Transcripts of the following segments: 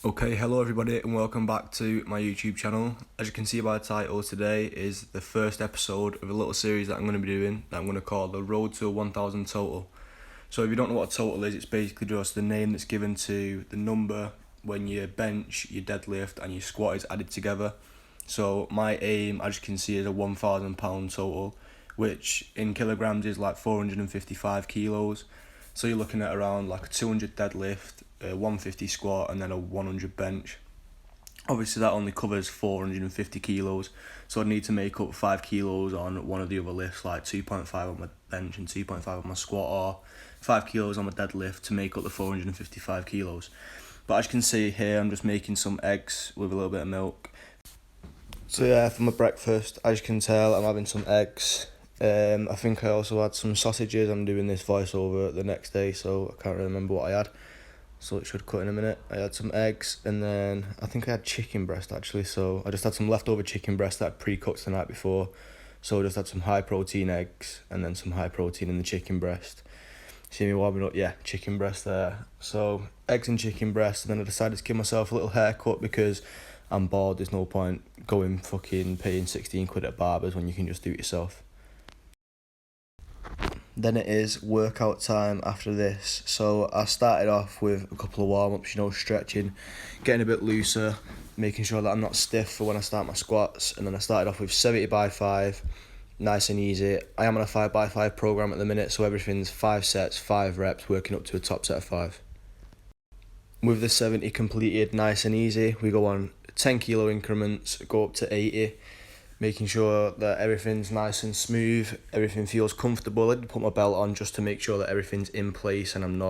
Okay, hello everybody and welcome back to my YouTube channel. As you can see by the title, today is the first episode of a little series that I'm going to be doing that I'm going to call the Road to 1000 Total. So if you don't know what a total is, it's basically just the name that's given to the number when your bench, your deadlift and your squat is added together. So my aim, as you can see, is a 1000 pound total, which in kilograms is like 455 kilos. So you're looking at around like a 200 deadlift, a 150 squat and then a 100 bench. Obviously that only covers 450 kilos, so I need to make up 5 kilos on one of the other lifts, like 2.5 on my bench and 2.5 on my squat, or 5 kilos on my deadlift to make up the 455 kilos. But as you can see here, I'm just making some eggs with a little bit of milk. So yeah, for my breakfast, as you can tell, I'm having some eggs. I think I also had some sausages. I'm doing this voiceover the next day, so I can't really remember what I had. So it should cut in a minute. I had some eggs, and then I think I had chicken breast actually. So I just had some leftover chicken breast that I'd pre-cooked the night before. So I just had some high protein eggs, and then some high protein in the chicken breast. See me warming up? Yeah, chicken breast there. So eggs and chicken breast, and then I decided to give myself a little haircut because I'm bored. There's no point going fucking paying 16 quid at barbers when you can just do it yourself. Then it is workout time after this. So I started off with a couple of warm-ups, stretching, getting a bit looser, making sure that I'm not stiff for when I start my squats. And then I started off with 70 by 5, nice and easy. I am on a 5 by 5 program at the minute, so everything's 5 sets, 5 reps, working up to a top set of 5. With the 70 completed nice and easy, we go on 10 kilo increments, go up to 80, making sure that everything's nice and smooth, everything feels comfortable. I did put my belt on just to make sure that everything's in place and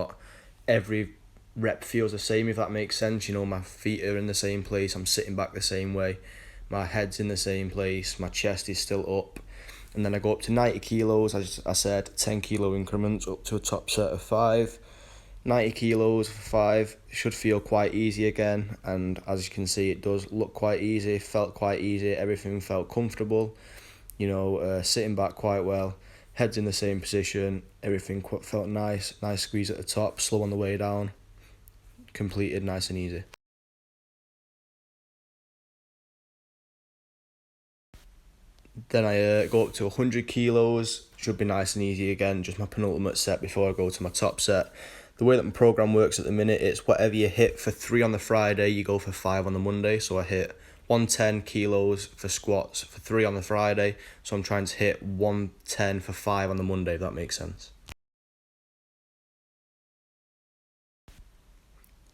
every rep feels the same, if that makes sense. My feet are in the same place, I'm sitting back the same way, my head's in the same place, my chest is still up. And then I go up to 90 kilos, as I said, 10 kilo increments up to a top set of 5. 90 kilos for 5 should feel quite easy again, and as you can see, it does look quite easy, felt quite easy, everything felt comfortable, sitting back quite well, head's in the same position, everything felt nice squeeze at the top, slow on the way down, completed nice and easy. Then I go up to 100 kilos, should be nice and easy again, just my penultimate set before I go to my top set. The way that my program works at the minute, it's whatever you hit for 3 on the Friday, you go for 5 on the Monday. So I hit 110 kilos for squats for 3 on the Friday, so I'm trying to hit 110 for 5 on the Monday, if that makes sense.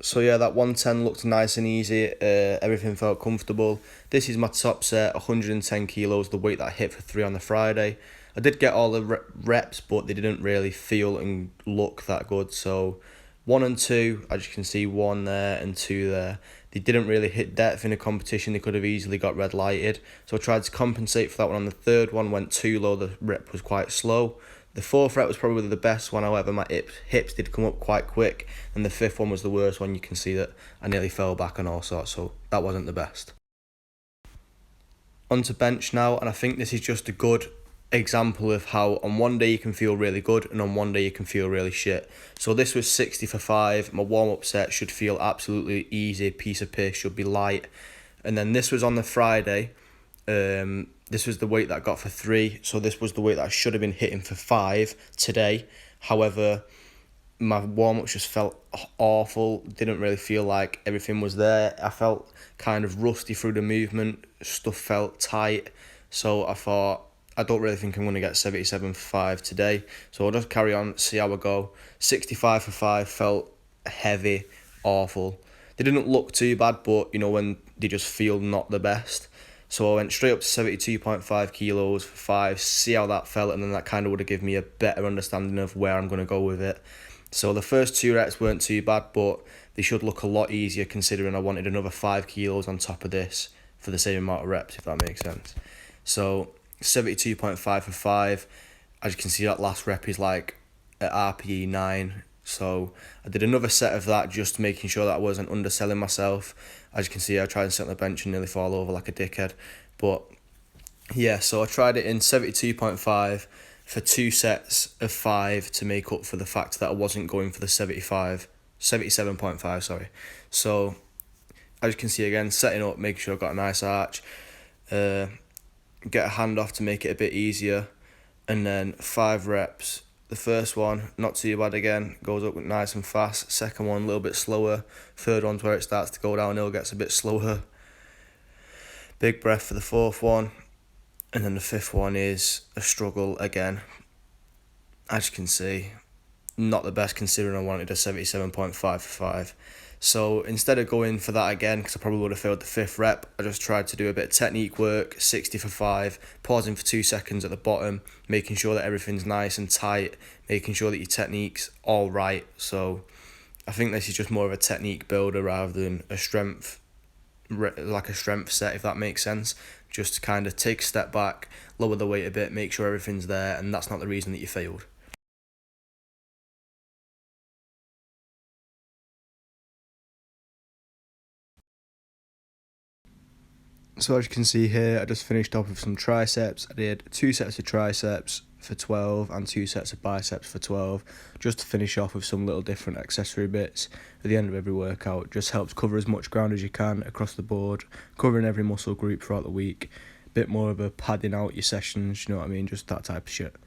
So yeah, that 110 looked nice and easy, everything felt comfortable. This is my top set, 110 kilos, the weight that I hit for 3 on the Friday. I did get all the reps, but they didn't really feel and look that good. So 1 and 2, as you can see, 1 there and 2 there. They didn't really hit depth in a competition. They could have easily got red lighted. So I tried to compensate for that one. On the third one, went too low. The rep was quite slow. The fourth rep was probably the best one, however, my hips did come up quite quick. And the fifth one was the worst one. You can see that I nearly fell back and all sorts, so that wasn't the best. Onto bench now, and I think this is just a good example of how on one day you can feel really good and on one day you can feel really shit. So this was 60 for 5. My warm-up set should feel absolutely easy, piece of piss, should be light. And then this was on the Friday. This was the weight that I got for 3, so this was the weight that I should have been hitting for 5 today. However, my warm-ups just felt awful, didn't really feel like everything was there. I felt kind of rusty through the movement, stuff felt tight, so I thought, I don't really think I'm going to get 77 for 5 today, so I'll just carry on, see how I go. 65 for 5 felt heavy, awful. They didn't look too bad, but when they just feel not the best. So I went straight up to 72.5 kilos for 5, see how that felt, and then that kind of would have given me a better understanding of where I'm going to go with it. So the first 2 reps weren't too bad, but they should look a lot easier considering I wanted another 5 kilos on top of this for the same amount of reps, if that makes sense. So 72.5 for 5, as you can see, that last rep is like at RPE 9. So I did another set of that, just making sure that I wasn't underselling myself. As you can see, I tried to sit on the bench and nearly fall over like a dickhead. But yeah, so I tried it in 72.5 for 2 sets of 5 to make up for the fact that I wasn't going for the 77.5, sorry. So As you can see again, setting up, making sure I've got a nice arch, get a handoff to make it a bit easier, and then 5 reps. The first one, not too bad again, goes up nice and fast. Second one, a little bit slower. Third one's where it starts to go downhill, gets a bit slower. Big breath for the fourth one. And then the fifth one is a struggle again. As you can see, not the best considering I wanted a 77.5 for 5. So instead of going for that again, because I probably would have failed the 5th rep, I just tried to do a bit of technique work, 60 for 5, pausing for 2 seconds at the bottom, making sure that everything's nice and tight, making sure that your technique's all right. So I think this is just more of a technique builder rather than a strength set, if that makes sense. Just to kind of take a step back, lower the weight a bit, make sure everything's there, and that's not the reason that you failed. So as you can see here, I just finished off with some triceps. I did 2 sets of triceps for 12 and 2 sets of biceps for 12, just to finish off with some little different accessory bits at the end of every workout. Just helps cover as much ground as you can across the board, covering every muscle group throughout the week. Bit more of a padding out your sessions, you know what I mean, just that type of shit.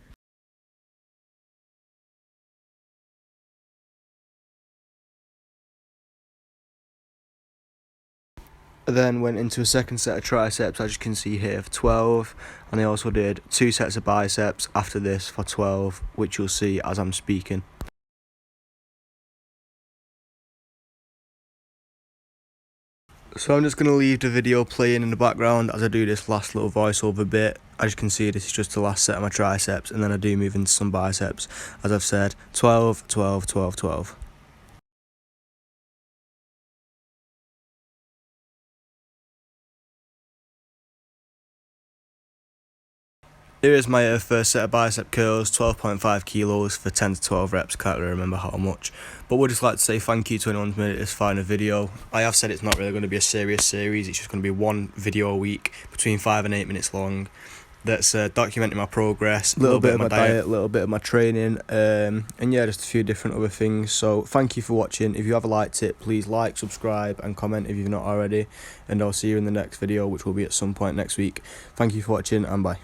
I then went into a second set of triceps, as you can see here, for 12, and I also did 2 sets of biceps after this for 12, which you'll see as I'm speaking. So I'm just going to leave the video playing in the background as I do this last little voiceover bit. As you can see, this is just the last set of my triceps, and then I do move into some biceps. As I've said, 12, 12, 12, 12. Here is my first set of bicep curls, 12.5 kilos for 10 to 12 reps, can't really remember how much. But we'd just like to say thank you to anyone who's made it this far in a video. I have said it's not really going to be a serious series, it's just going to be one video a week, between 5 and 8 minutes long. That's documenting my progress, a little bit of my diet, a little bit of my training, and yeah, just a few different other things. So thank you for watching. If you have liked it, please like, subscribe and comment if you've not already, and I'll see you in the next video, which will be at some point next week. Thank you for watching, and bye.